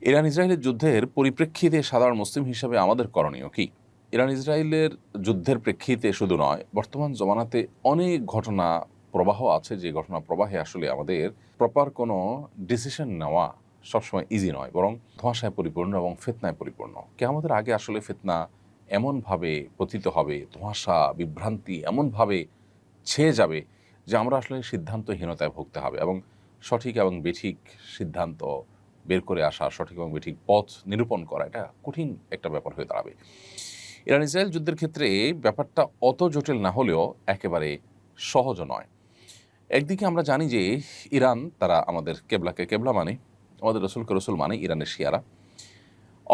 Iran ইসরায়েলের যুদ্ধের পরিপ্রেক্ষিতে সাধারণ মুসলিম হিসাবে আমাদের করণীয় কি? ইরান ইসরায়েলের যুদ্ধের প্রেক্ষিতে শুধু নয়, বর্তমান জমানাতে অনেক ঘটনা প্রবাহ আছে, যে ঘটনা প্রবাহে আসলে আমাদের প্রপার কোনো ডিসিশন নেওয়া সবসময় ইজি নয়, বরং ধোঁয়াশায় পরিপূর্ণ এবং ফিতনায় পরিপূর্ণ। কিয়ামতের আগে আসলে ফিতনা এমনভাবে পতিত হবে, ধোঁয়াশা বিভ্রান্তি এমনভাবে ছেয়ে যাবে যে আমরা আসলে সিদ্ধান্তহীনতায় ভুগতে হবে, এবং সঠিক এবং বেঠিক সিদ্ধান্ত বের করে আসা, সঠিক এবং বেঠিক পথ নিরূপণ করা, এটা কঠিন একটা ব্যাপার হয়ে দাঁড়াবে। ইরান ইসরায়েল যুদ্ধের ক্ষেত্রে ব্যাপারটা অত জটিল না হলেও একেবারে সহজও নয়। একদিকে আমরা জানি যে ইরান, তারা আমাদের কেবলাকে কেবলা মানে, আমাদের রসুলকে রসুল মানে ইরানের শিয়ারা।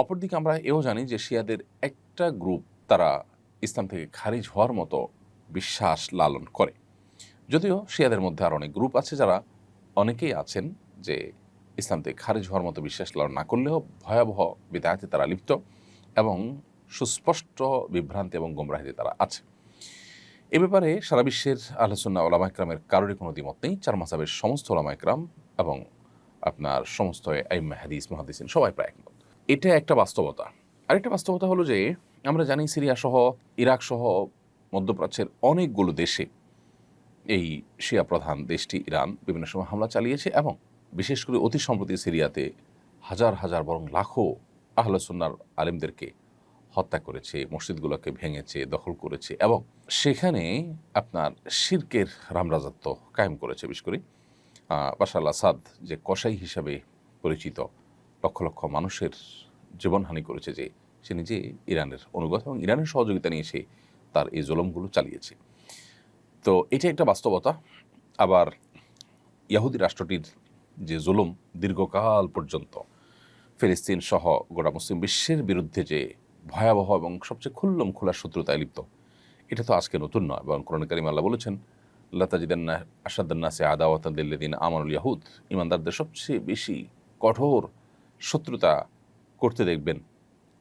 অপরদিকে আমরা এও জানি যে শিয়াদের একটা গ্রুপ, তারা ইসলাম থেকে খারিজ হওয়ার মতো বিশ্বাস লালন করে। যদিও শিয়াদের মধ্যে আর অনেক গ্রুপ আছে, যারা অনেকেই আছেন যে ইসলাম থেকে খারিজ হওয়ার মতো বিশ্বাস লালন না করলেও ভয়াবহ বিদায়াতে তারা লিপ্ত এবং সুস্পষ্ট বিভ্রান্তি এবং গোমরাহিতে তারা আছে। এ ব্যাপারে সারা বিশ্বের আহলে সুন্নাহ ওলামা ইকরামের কারোরই কোনো দ্বিমত নেই। চার মাযহাবের সমস্ত ওলামা ইকরাম এবং আপনার সমস্ত আইম্মা হাদিস মুহাদ্দিসিন সবাই প্রায় একমত। এটা একটা বাস্তবতা। আরেকটা বাস্তবতা হলো যে আমরা জানি সিরিয়া সহ, ইরাক সহ মধ্যপ্রাচ্যের অনেকগুলো দেশে এই শিয়া প্রধান দেশটি ইরান বিভিন্ন সময় হামলা চালিয়েছে, এবং বিশেষ করে অতি সম্প্রতি সিরিয়াতে হাজার হাজার বরং লাখো আহলে সুন্নাহর আলেমদেরকে হত্যা করেছে, মসজিদগুলোকে ভেঙেছে, দখল করেছে, এবং সেখানে আপনার শিরকের রামরাজত্ব কায়েম করেছে। বিশেষ করে বাশার আল আসাদ, যে কসাই হিসাবে পরিচিত, লক্ষ লক্ষ মানুষের জীবনহানি করেছে, যে সে নিজে ইরানের অনুগত এবং ইরানের সহযোগিতা নিয়ে সে তার এই জুলুমগুলো চালিয়েছে। তো এটা একটা বাস্তবতা। আবার ইহুদি রাষ্ট্রটির যে জুলুম দীর্ঘকাল পর্যন্ত ফিলিস্তিন সহ গোটা মুসলিম বিশ্বের বিরুদ্ধে যে ভয়াবহ এবং সবচেয়ে খুল্লম খোলা শত্রুতায় লিপ্ত, এটা তো আজকে নতুন নয়। এবং কোরআন কারীমে আল্লাহ বলেছেন, লা তাজিদান্না আশাদ্দান্নাসি আদাওয়াতান লিল্লাযিনা আমানুল ইয়াহুদ, ঈমানদারদের সবচেয়ে বেশি কঠোর শত্রুতা করতে দেখবেন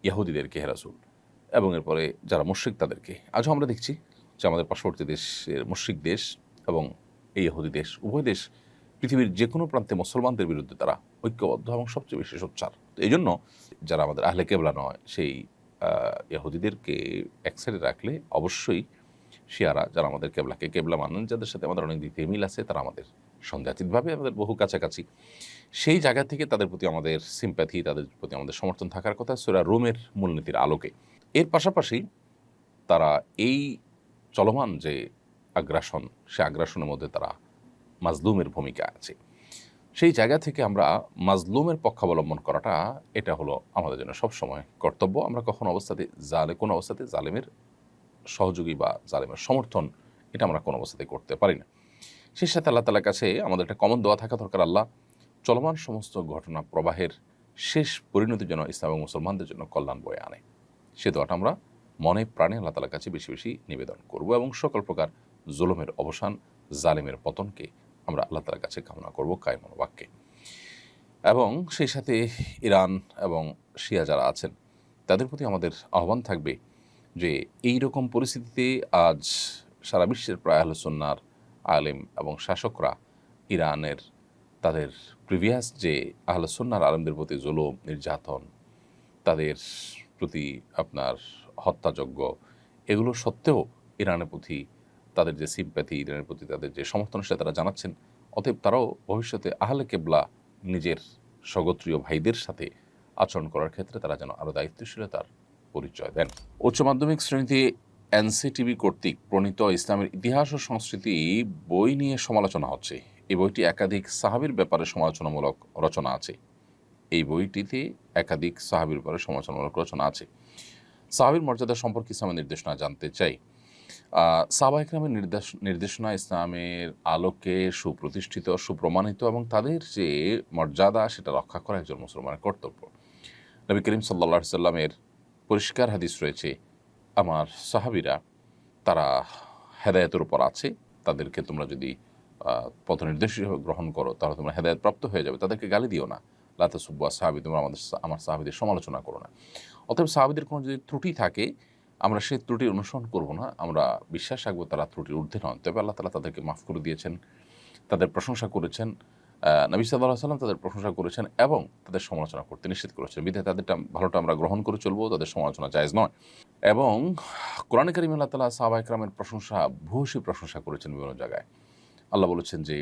ইহুদিদেরকে, হে রাসূল, এবং এরপরে যারা মুশরিক তাদেরকে। আজও আমরা দেখছি যে আমাদের পার্শ্ববর্তী দেশের মুশরিক দেশ এবং এই ইহুদি দেশ, উভয় দেশ পৃথিবীর যে কোনো প্রান্তে মুসলমানদের বিরুদ্ধে তারা ঐক্যবদ্ধ এবং সবচেয়ে বেশি সোচ্চার। তো এই জন্য যারা আমাদের আহলে কেবলা নয়, সেই ইহুদিদেরকে এক সাইডে রাখলে অবশ্যই শিয়ারা, যারা আমাদের কেবলাকে কেবলা মানেন, যাদের সাথে আমাদের অনেক দিক থেকে মিল আছে, তারা আমাদের সন্দেহাতীতভাবে আমাদের বহু কাছাকাছি, সেই জায়গা থেকে তাদের প্রতি আমাদের সিম্প্যাথি, তাদের প্রতি আমাদের সমর্থন থাকার কথা সূরা রুমের মূলনীতির আলোকে। এর পাশাপাশি তারা এই চলমান যে আগ্রাসন, সে আগ্রাসনের মধ্যে তারা মাজলুমের ভূমিকা আছে। সেই জায়গা থেকে আমরা মাজলুমের পক্ষাবলম্বন করাটা, এটা হলো আমাদের জন্য সবসময় কর্তব্য। আমরা কোনো অবস্থাতে জালেমের সহযোগী বা জালেমের সমর্থন, এটা আমরা কোনো অবস্থাতে করতে পারি না। সেই সাথে আল্লাহ তাআলার কাছে আমাদের একটা কমন দোয়া থাকা দরকার, আল্লাহ চলমান সমস্ত ঘটনা প্রবাহের শেষ পরিণতি যেন ইসলাম এবং মুসলমানদের জন্য কল্যাণ বয়ে আনে। সে দোয়াটা আমরা মনে প্রাণে আল্লাহ তাআলার কাছে বেশি বেশি নিবেদন করব, এবং সকল প্রকার জুলুমের অবসান, জালেমের পতনকে আমরা আল্লাহ তাআলার কাছে কামনা করব কায়মন বাক্যে। এবং সেই সাথে ইরান এবং শিয়া যারা আছেন, তাদের প্রতি আমাদের আহ্বান থাকবে যে এই রকম পরিস্থিতিতে আজ সারা বিশ্বের প্রায় আহলে সুন্নাহর আলেম এবং শাসকরা ইরানের তাদের প্রিভিয়াস যে আহলে সুন্নাহর আলেমদের প্রতি জুলুম, নির্যাতন, তাদের প্রতি আপনার হত্যাযজ্ঞ, এগুলো সত্ত্বেও ইরানের প্রতি তাদের যে সিম্প্যাথি, ইরানের প্রতি তাদের যে সমর্থন, সেটা তারা জানাচ্ছেন। অতএব তারাও ভবিষ্যতে আহলে কেবলা নিজের স্বগোত্রীয় ভাইদের সাথে আচরণ করার ক্ষেত্রে তারা যেন আরও দায়িত্বশীলতার পরিচয় দেন। উচ্চ মাধ্যমিক শ্রেণীতে এনসিটিবি কর্তৃক প্রণীত ইসলামের ইতিহাস ও সংস্কৃতি বই নিয়ে সমালোচনা হচ্ছে। এই বইটি একাধিক সাহাবীর ব্যাপারে সমালোচনামূলক রচনা আছে। এই বইটিতে একাধিক সাহাবীর ব্যাপারে সমালোচনামূলক রচনা আছে। সাহাবীর মর্যাদা সম্পর্কে ইসলামের নির্দেশনা জানতে চাই। সাহাবা ইকরামের নির্দেশনা ইসলামের আলোকে সুপ্রতিষ্ঠিত, সুপ্রমাণিত, এবং তাদের যে মর্যাদা, সেটা রক্ষা করা একজন মুসলমানের কর্তব্য। নবী করিম সাল্লাল্লাহু আলাইহি সাল্লামের পরিষ্কার হাদিস রয়েছে, আমার সাহাবীরা তারা হেদায়েতের উপর আছে, তাদেরকে তোমরা যদি পথ নির্দেশ গ্রহণ করো তাহলে তোমরা হেদায়েত প্রাপ্ত হয়ে যাবে। তাদেরকে গালি দিও না, লা তাসুব্বু আসহাবী, তোমরা আমার সাহাবীদের সমালোচনা করো না। অতএব সাহাবীদের কোনো যদি ত্রুটি থাকে, আমরা সেই ত্রুটির অনুসরণ করব না, আমরা বিশ্বাস রাখবো তারা ত্রুটির ঊর্ধ্বে নন। তবে আল্লাহ তাআলা তাদেরকে মাফ করে দিয়েছেন, তাদের প্রশংসা করেছেন, নবী সাল্লাল্লাহু আলাইহি ওয়াসাল্লাম তাদের প্রশংসা করেছেন এবং তাদের সমালোচনা করতে নিষেধ করেছেন। বিধায় তাদেরটা ভালোটা আমরা গ্রহণ করে চলবো, তাদের সমালোচনা জায়েজ নয়। এবং কোরআনে কারিমে আল্লাহ তাআলা সাহাবায়ে কেরামের প্রশংসা ভূয়সী প্রশংসা করেছেন বিভিন্ন জায়গায়। আল্লাহ বলেছেন যে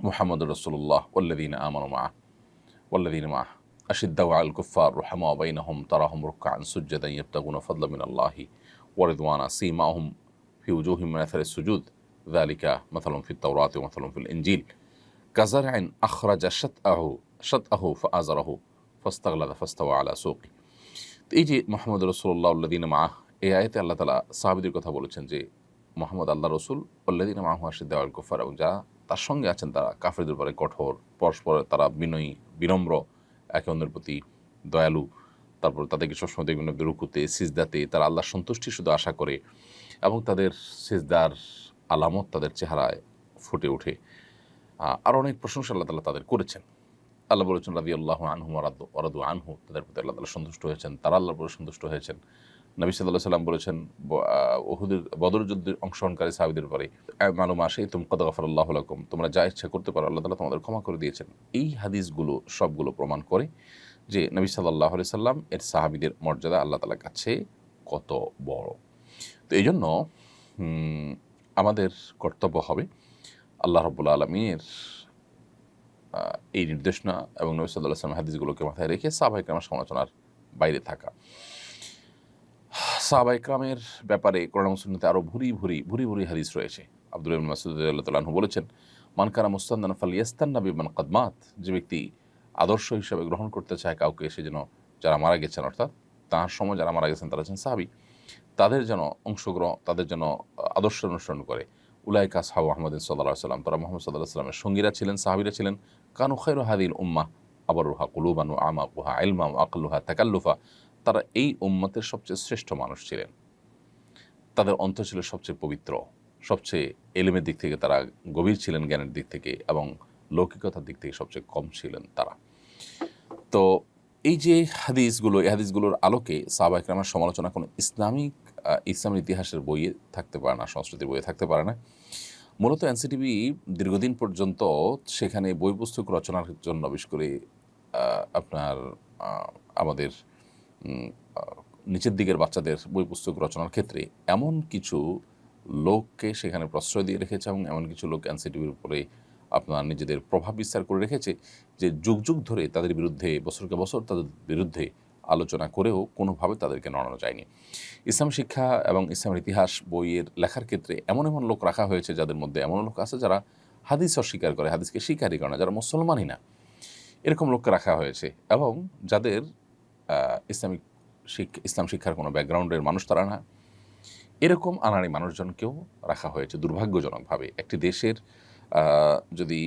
মুহাম্মদুর রাসূলুল্লাহ ওয়াল্লাযীনা আমানু মাআহ ওয়াল্লাযীনা মাআহ আশিদ্দাউ আলাল কুফফার রুহামাউ বাইনাহুম তারাহুম রুকআন সুজদান ইয়াবতাগুনা ফাদলাম মিনাল্লাহি ওয়া রিদওয়ানা সীমাহুম ফি উজুহিহিম মিন আথারিস সুজুদ যালিকা মাসালুন ফিত তাওরাতি ওয়া মাসালুন ফিল ইনজিল কাযারআইন আখরাজা শাতআহু ফাআযারাহু ফাস্তাগলাযা ফাস্তাওয়া আলা সুকি। এই যে মুহাম্মদুর রাসূলুল্লাহ ওয়াল্লাযীনা মাআহ, এই আয়াতে আল্লাহ তাআলা সাহাবীদের কথা বলেছেন যে মুহাম্মদ আল্লাহর রাসূল ওয়াল্লাযীনা মাআহু আশিদ্দাউ আলাল কুফফার, এবং যারা তার সঙ্গে আছেন তারা কাফেরদের উপরে কঠোর, পরস্পর তারা বিনয়ী বিনম্র, একে অন্যের প্রতি দয়ালু। তারপর তাদেরকে সবসময় দেখবেন রুকুতে সিজদাতে তারা আল্লাহর সন্তুষ্টি শুধু আশা করে এবং তাদের সিজদার আলামত তাদের চেহারায় ফুটে ওঠে। আর অনেক প্রশংসা আল্লাহ তাআলা তাদের করেছেন। আল্লাহ বলেছেন রাদিয়াল্লাহু আনহুম ওয়া রাদু আনহু, তাদের প্রতি আল্লাহ তাআলা সন্তুষ্ট হয়েছেন, তারা আল্লাহর উপরে সন্তুষ্ট হয়েছেন। নবী সাল্লাল্লাহু আলাইহি ওয়াসাল্লাম বলেছেন উহুদের বদর যুদ্ধে অংশগ্রহণকারী সাহাবীদের উপরে মালুম আশাইতুম কদ গাফারাল্লাহু লাকুম, তোমরা যা ইচ্ছা করতে পারো আল্লাহ তাআলা তোমাদের ক্ষমা করে দিয়েছেন। এই হাদিসগুলো সবগুলো প্রমাণ করে যে নবী সাল্লাল্লাহু আলাইহি সাল্লাম এর সাহাবীদের মর্যাদা আল্লাহ তাআলার কাছে কত বড়। তো এই জন্য আমাদের কর্তব্য হবে আল্লাহ রাব্বুল আলামিনের এই নির্দেশনা এবং নবী সাল্লাল্লাহু আলাইহি ওয়াসাল্লাম হাদিসগুলোকে মাথায় রেখে সাহাবায়ে কেরামের সমালোচনার বাইরে থাকা। সাহাবায়ে কেরামের ব্যাপারে কোরআন এবং সুন্নাতে আরও ভুরি ভুরি হাদিস রয়েছে। আব্দুল্লাহ ইবনে মাসউদ রাদিয়াল্লাহু তাআলা আনহু বলেছেন, মান কানা মুস্তান্নান ফালইয়াস্তান্না বিমান ক্বাদ মাত, যে ব্যক্তি আদর্শ হিসেবে গ্রহণ করতে চায় কাউকে, সে যেন যারা মারা গেছেন, অর্থাৎ তাঁর সময় যারা মারা গেছেন তারা হচ্ছেন সাহাবী, তাদের যেন তাদের যেন আদর্শ অনুসরণ করে। উলাইকা আসহাবু মুহাম্মাদিন সাল্লাল্লাহু আলাইহি ওয়াসাল্লাম, তারা মুহাম্মদ সাল্লাল্লাহু আলাইহি ওয়াসাল্লামের সঙ্গীরা ছিলেন, সাহাবীরা ছিলেন। কানু খায়রু হাযিহিল উম্মাহ আবরুহা কুলুবান ওয়া আমাকুহা ইলমান ওয়া আকাল্লুহা তাকাল্লুফা, তারা এই উম্মতের সবচেয়ে শ্রেষ্ঠ মানুষ ছিলেন। তাদের অন্তর ছিল সবচেয়ে পবিত্র, সবচেয়ে এলেমের দিক থেকে তারা গভীর ছিলেন, জ্ঞানের দিক থেকে, এবং লৌকিকতার দিক থেকে সবচেয়ে কম ছিলেন তারা। তো এই যে হাদিসগুলো, এই হাদিসগুলোর আলোকে সাহাবায়ে কেরামের সমালোচনা কোনো ইসলামের ইতিহাসের বইয়ে থাকতে পারে না, সংস্কৃতির বইয়ে থাকতে পারে না। মূলত এনসিটিভি দীর্ঘদিন পর্যন্ত সেখানে বই পুস্তক রচনার জন্য, বিশেষ করে আপনার আমাদের নিচের দিকের বাচ্চাদের বই পুস্তক রচনার ক্ষেত্রে এমন কিছু লোককে সেখানে প্রশ্রয় দিয়ে রেখেছে এবং এমন কিছু লোক এনসিটিভির উপরে আপনার নিজেদের প্রভাব বিস্তার করে রেখেছে যে যুগ যুগ ধরে তাদের বিরুদ্ধে, বছরকে বছর তাদের বিরুদ্ধে আলোচনা করেও কোনোভাবে তাদেরকে নড়ানো যায়নি। ইসলাম শিক্ষা এবং ইসলামের ইতিহাস বইয়ের লেখার ক্ষেত্রে এমন লোক রাখা হয়েছে যাদের মধ্যে এমন লোক আছে যারা হাদিস অস্বীকার করে, হাদিসকে স্বীকারই করে না, যারা মুসলমানই না, এরকম লোককে রাখা হয়েছে। এবং যাদের ইসলাম শিক্ষার কোনো ব্যাকগ্রাউন্ডের মানুষ তারা না, এরকম আনাড়ি মানুষজনকেও রাখা হয়েছে দুর্ভাগ্যজনকভাবে। একটি দেশের যদি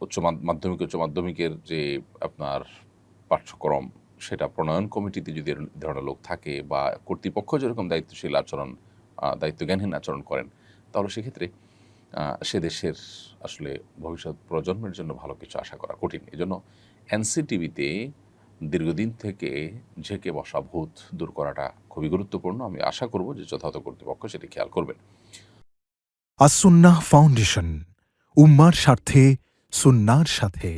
উচ্চ মাধ্যমিকের যে আপনার পাঠ্যক্রম, সেটা প্রণয়ন কমিটিতে যদি ধরনের লোক থাকে বা কর্তৃপক্ষ যেরকম দায়িত্বজ্ঞানহীন আচরণ করেন, তাহলে সেক্ষেত্রে সে দেশের আসলে ভবিষ্যৎ প্রজন্মের জন্য ভালো কিছু আশা করা কঠিন। এজন্য এনসিটিভিতে দীর্ঘদিন থেকে ঝেঁকে বসা ভূত দূর করাটা খুবই গুরুত্বপূর্ণ। আমি আশা করব যে যথাযথ কর্তৃপক্ষ সেটি খেয়াল করবেন। আস-সুন্নাহ ফাউন্ডেশন, উম্মার স্বার্থে সুন্নাহর সাথে।